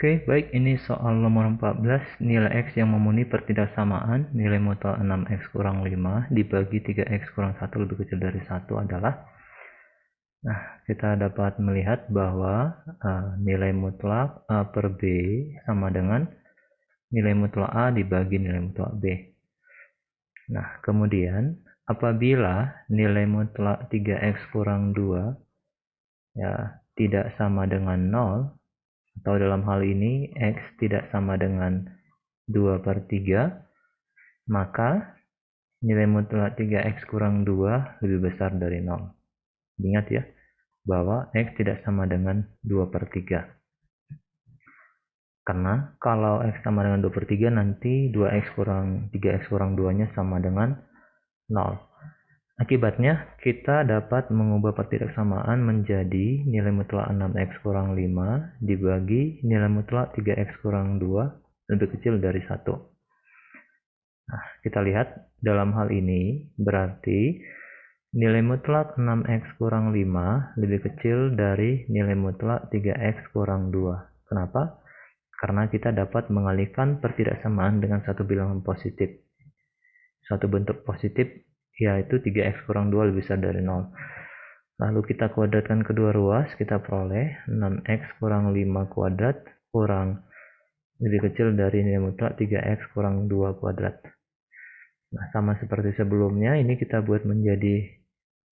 Oke, baik, ini soal nomor 14, nilai X yang memenuhi pertidaksamaan nilai mutual 6X kurang 5 dibagi 3X kurang 1 lebih kecil dari 1 adalah, nah, kita dapat melihat bahwa nilai mutlak A per B sama dengan nilai mutlak A dibagi nilai mutlak B. Nah, kemudian apabila nilai mutlak 3X kurang 2 ya tidak sama dengan 0, atau dalam hal ini X tidak sama dengan 2/3, maka nilai mutlak 3X kurang 2 lebih besar dari 0. Ingat ya, bahwa X tidak sama dengan 2/3. Karena kalau X sama dengan 2/3, nanti 2X kurang 3X kurang 2-nya sama dengan 0. Akibatnya, kita dapat mengubah pertidaksamaan menjadi nilai mutlak 6X kurang 5 dibagi nilai mutlak 3X kurang 2 lebih kecil dari 1. Nah, kita lihat dalam hal ini berarti nilai mutlak 6X kurang 5 lebih kecil dari nilai mutlak 3X kurang 2. Kenapa? Karena kita dapat mengalihkan pertidaksamaan dengan satu bilangan positif. Satu bentuk positif yaitu 3X kurang 2 lebih besar dari 0. Lalu kita kuadratkan kedua ruas, kita peroleh 6X kurang 5 kuadrat kurang lebih kecil dari nilai mutlak 3X kurang 2 kuadrat. Nah, sama seperti sebelumnya, ini kita buat menjadi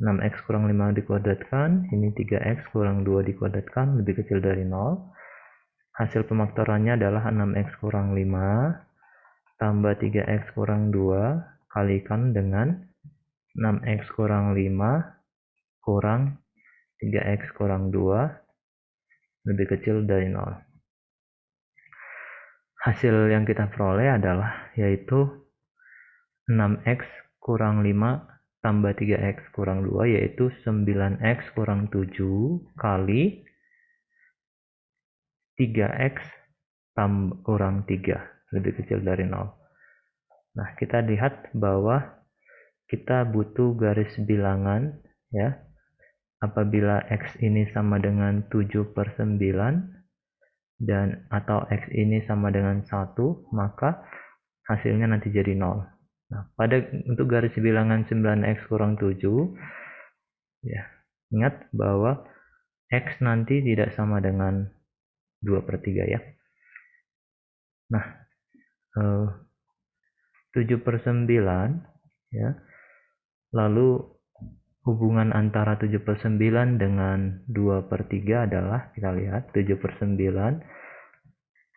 6X kurang 5 dikuadratkan, ini 3X kurang 2 dikuadratkan, lebih kecil dari 0. Hasil pemaktorannya adalah 6X kurang 5 tambah 3X kurang 2 kalikan dengan 6X kurang 5 kurang 3X kurang 2 lebih kecil dari 0. Hasil yang kita peroleh adalah yaitu 6X kurang 5 tambah 3X kurang 2 yaitu 9X kurang 7 kali 3X kurang 3 lebih kecil dari 0. Nah, kita lihat bahwa kita butuh garis bilangan ya. Apabila X ini sama dengan 7/9 dan atau X ini sama dengan 1, maka hasilnya nanti jadi 0. Nah, untuk garis bilangan 9X kurang 7, ya, ingat bahwa X nanti tidak sama dengan 2/3 ya. Nah, 7/9 ya. Lalu hubungan antara 7/9 dengan 2/3 adalah, kita lihat 7/9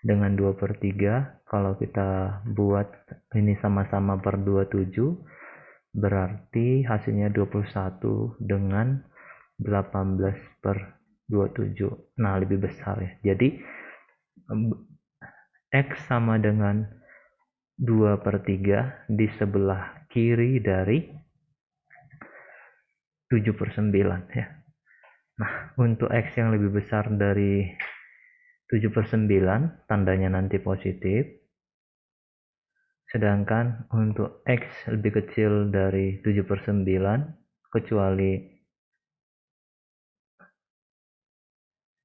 dengan 2/3, kalau kita buat ini sama-sama per 27, berarti hasilnya 21 dengan 18/27. Nah, lebih besar ya. Jadi X sama dengan 2/3 di sebelah kiri dari 7/9 ya. Nah, untuk X yang lebih besar dari 7/9, tandanya nanti positif. Sedangkan untuk X lebih kecil dari 7/9, kecuali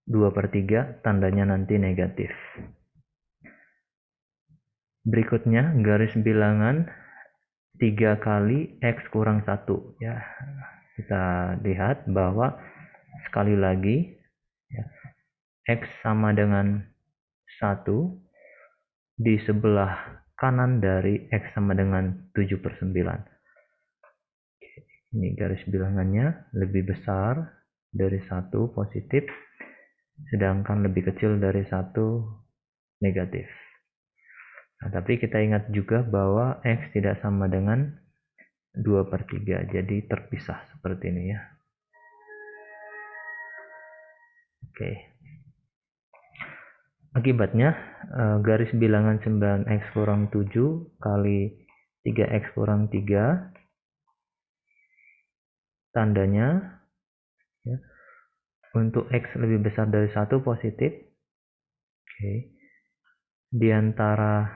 2/3, tandanya nanti negatif. Berikutnya, garis bilangan 3 kali X kurang 1. Ya, kita lihat bahwa sekali lagi ya, X sama dengan 1 di sebelah kanan dari X sama dengan 7/9. Ini garis bilangannya lebih besar dari 1 positif, sedangkan lebih kecil dari 1 negatif. Nah, tapi kita ingat juga bahwa X tidak sama dengan 2/3, jadi terpisah seperti ini ya. Oke. Akibatnya, garis bilangan 9X kurang 7 kali 3X kurang 3, tandanya ya, untuk X lebih besar dari 1 positif. Oke. Di antara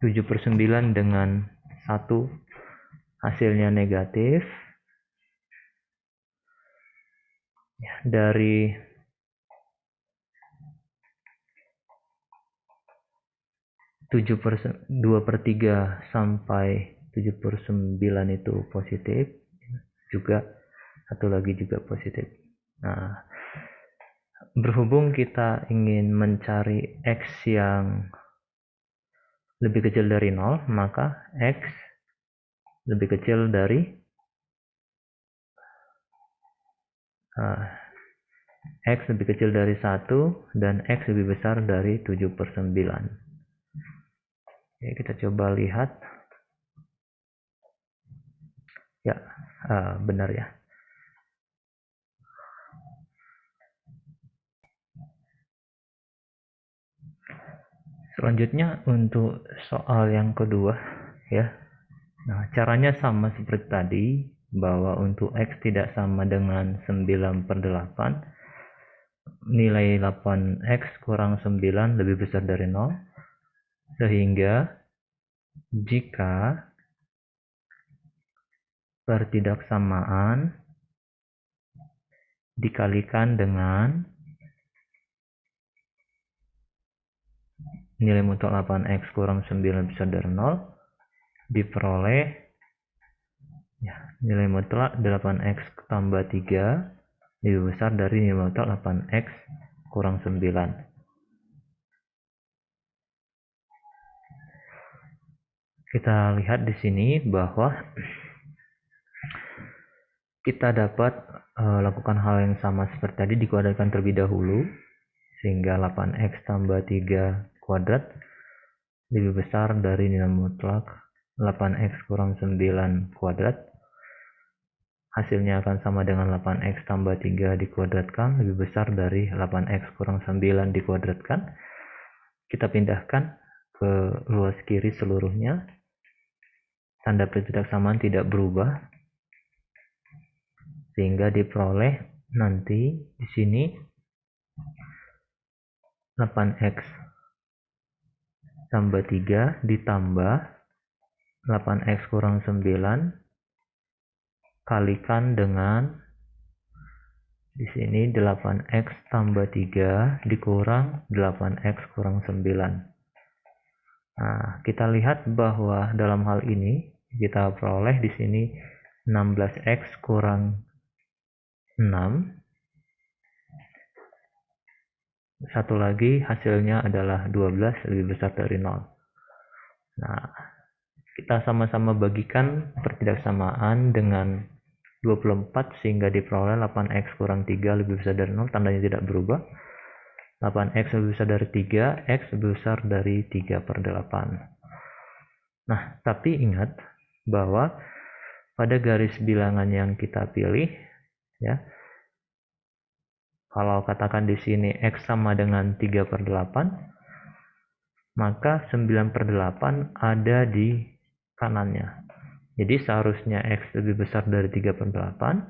7/9 dengan 1 hasilnya negatif. Ya, dari 2/3 sampai 7/9 itu positif, juga satu lagi juga positif. Nah, berhubung kita ingin mencari X yang lebih kecil dari 0, maka X lebih kecil dari X lebih kecil dari 1 dan X lebih besar dari 7/9. Oke, kita coba lihat. Ya, benar ya. Selanjutnya untuk soal yang kedua ya. Nah, caranya sama seperti tadi, bahwa untuk X tidak sama dengan 9/8, nilai 8X kurang 9 lebih besar dari 0, sehingga jika pertidaksamaan dikalikan dengan nilai mutlak 8X kurang 9 besar dari 0, diperoleh ya, nilai mutlak 8X tambah 3 lebih besar dari nilai mutlak 8X kurang 9. Kita lihat di sini bahwa kita dapat lakukan hal yang sama seperti tadi, dikuadratkan terlebih dahulu, sehingga 8X tambah 3 kuadrat lebih besar dari nilai mutlak 8X kurang 9 kuadrat. Hasilnya akan sama dengan 8X tambah 3 dikuadratkan lebih besar dari 8X kurang 9 dikuadratkan. Kita pindahkan ke luas kiri seluruhnya. Tanda pertidaksamaan tidak berubah, sehingga diperoleh nanti di sini 8X tambah 3 ditambah 8X kurang 9 kalikan dengan di sini 8X tambah 3 dikurang 8X kurang 9. Nah, kita lihat bahwa dalam hal ini kita peroleh di sini 16X kurang 6. Satu lagi hasilnya adalah 12 lebih besar dari 0. Nah, kita sama-sama bagikan pertidaksamaan dengan 24 sehingga diperoleh 8X kurang 3 lebih besar dari 0, tandanya tidak berubah. 8X lebih besar dari 3, X lebih besar dari 3/8. Nah, tapi ingat bahwa pada garis bilangan yang kita pilih, ya, kalau katakan di sini X sama dengan 3/8, maka 9/8 ada di kanannya. Jadi seharusnya X lebih besar dari 3/8,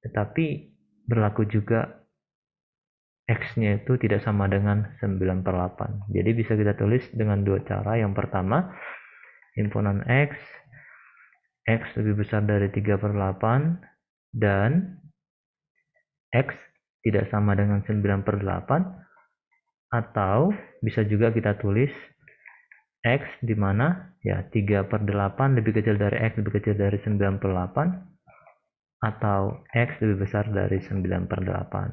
tetapi berlaku juga X-nya itu tidak sama dengan 9/8. Jadi bisa kita tulis dengan dua cara. Yang pertama, himpunan X lebih besar dari 3/8, dan X tidak sama dengan 9/8, atau bisa juga kita tulis X di mana ya 3/8 lebih kecil dari X lebih kecil dari 9/8, atau X lebih besar dari 9/8.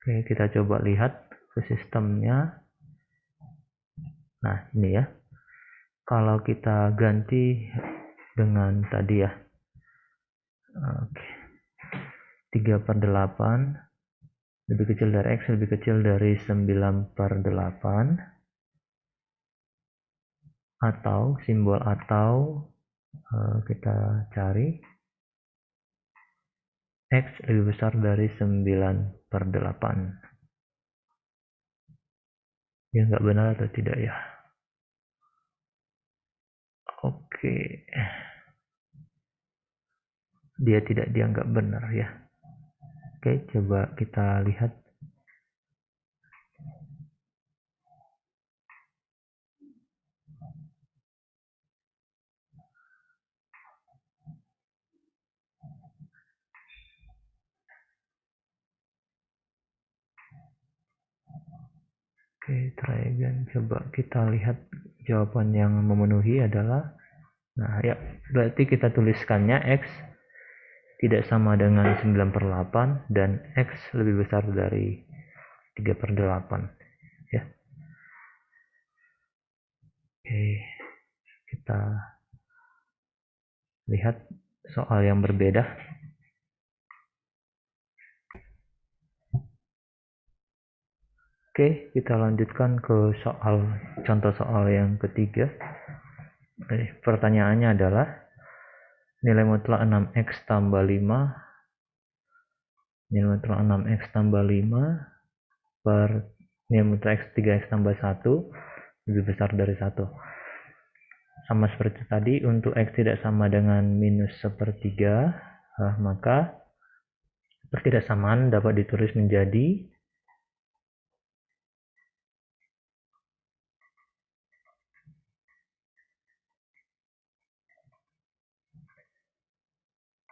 Oke, kita coba lihat ke sistemnya. Nah, ini ya. Kalau kita ganti dengan tadi ya. Oke. 3/8 lebih kecil dari X lebih kecil dari 9/8, atau simbol atau kita cari X lebih besar dari 9/8. Ya, nggak benar atau tidak ya? Oke, dia tidak dianggap benar ya. Oke, coba kita lihat. Oke, try again. Coba kita lihat jawaban yang memenuhi adalah, nah ya, berarti kita tuliskannya X tidak sama dengan 9/8 dan X lebih besar dari 3/8 ya. Oke, kita lihat soal yang berbeda. Oke, kita lanjutkan ke contoh soal yang ketiga. Pertanyaannya adalah nilai mutlak 6x tambah 5 nilai mutlak 6x tambah 5 per nilai mutlak x 3x tambah 1 lebih besar dari 1. Sama seperti tadi, untuk x tidak sama dengan minus sepertiga, maka pertidaksamaan dapat ditulis menjadi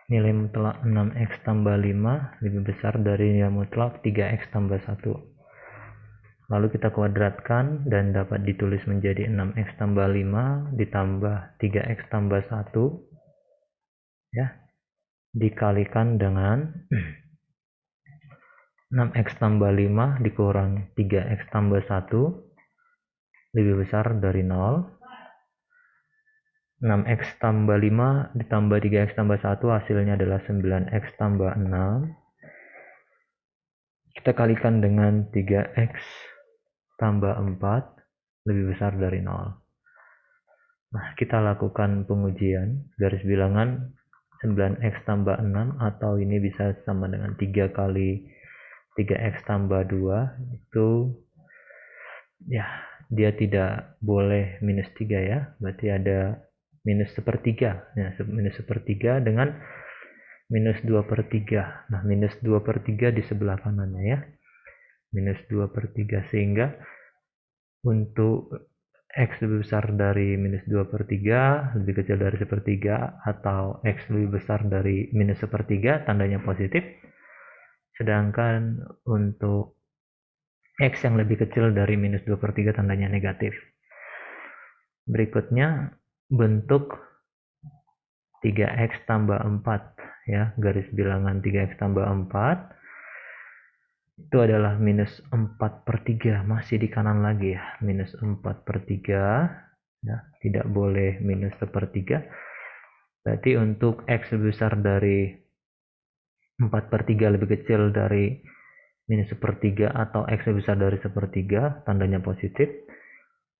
nilai mutlak 6x tambah 5 lebih besar dari nilai mutlak 3x tambah 1. Lalu kita kuadratkan dan dapat ditulis menjadi 6x tambah 5 ditambah 3x tambah 1 ya, dikalikan dengan 6x tambah 5 dikurang 3x tambah 1 lebih besar dari 0. 6x tambah 5 ditambah 3x tambah 1 hasilnya adalah 9x tambah 6. Kita kalikan dengan 3x tambah 4 lebih besar dari 0. Nah, kita lakukan pengujian garis bilangan 9x tambah 6, atau ini bisa sama dengan 3 kali 3x tambah 2, itu ya, dia tidak boleh minus 3 ya, berarti ada minus sepertiga ya, minus sepertiga dengan minus 2/3. Nah, minus 2/3 di sebelah kanannya ya, minus 2/3, sehingga untuk X lebih besar dari minus 2/3 lebih kecil dari sepertiga, atau X lebih besar dari minus sepertiga tandanya positif, sedangkan untuk X yang lebih kecil dari minus 2/3 tandanya negatif. Berikutnya bentuk 3x tambah 4 ya, garis bilangan 3x tambah 4 itu adalah minus 4/3, masih di kanan lagi ya, minus 4/3 ya, tidak boleh minus sepertiga. Berarti untuk X lebih besar dari 4/3 lebih kecil dari minus sepertiga, atau X lebih besar dari sepertiga tandanya positif.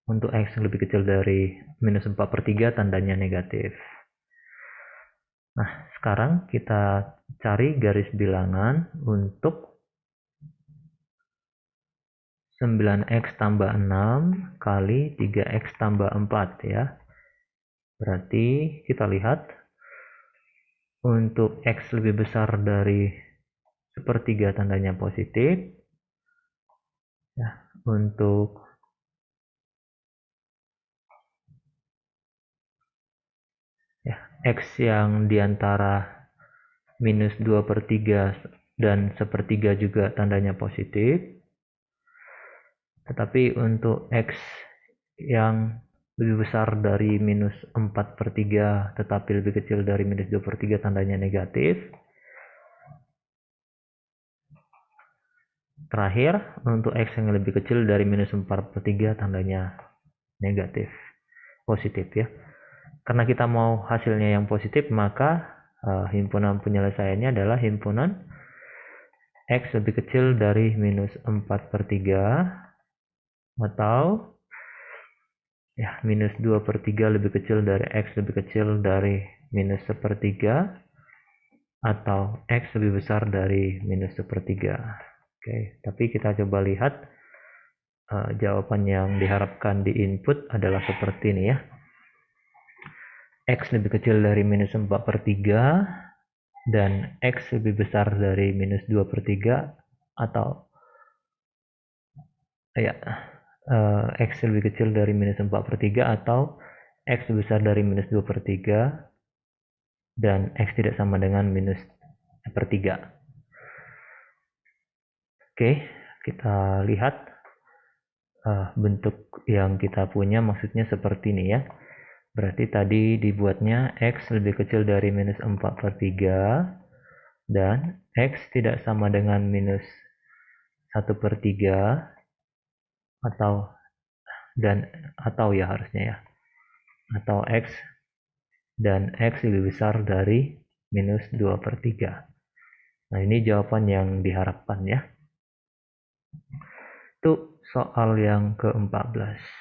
Untuk X lebih kecil dari minus 4/3 tandanya negatif. Nah, sekarang kita cari garis bilangan untuk 9x tambah 6 kali 3x tambah 4 ya. Berarti kita lihat untuk X lebih besar dari sepertiga tandanya positif ya. Untuk ya, X yang diantara minus 2/3 dan sepertiga juga tandanya positif. Tetapi untuk X yang lebih besar dari minus 4/3 tetapi lebih kecil dari minus 2/3 tandanya negatif. Terakhir, untuk X yang lebih kecil dari minus 4/3 tandanya negatif, positif ya. Karena kita mau hasilnya yang positif, maka himpunan penyelesaiannya adalah himpunan X lebih kecil dari minus 4/3 atau ya, minus 2/3 lebih kecil dari X lebih kecil dari minus sepertiga, atau X lebih besar dari minus sepertiga. Oke, tapi kita coba lihat jawaban yang diharapkan di input adalah seperti ini ya. X lebih kecil dari minus 4/3 dan X lebih besar dari minus 2/3, atau ya, X lebih kecil dari minus 4/3 atau X lebih besar dari minus 2/3 dan X tidak sama dengan minus sepertiga. Oke, kita lihat bentuk yang kita punya maksudnya seperti ini ya. Berarti tadi dibuatnya X lebih kecil dari minus 4/3 dan X tidak sama dengan minus 1/3 atau ya harusnya ya, atau X dan X lebih besar dari minus 2/3. Nah, ini jawaban yang diharapkan ya. Itu soal yang ke-14.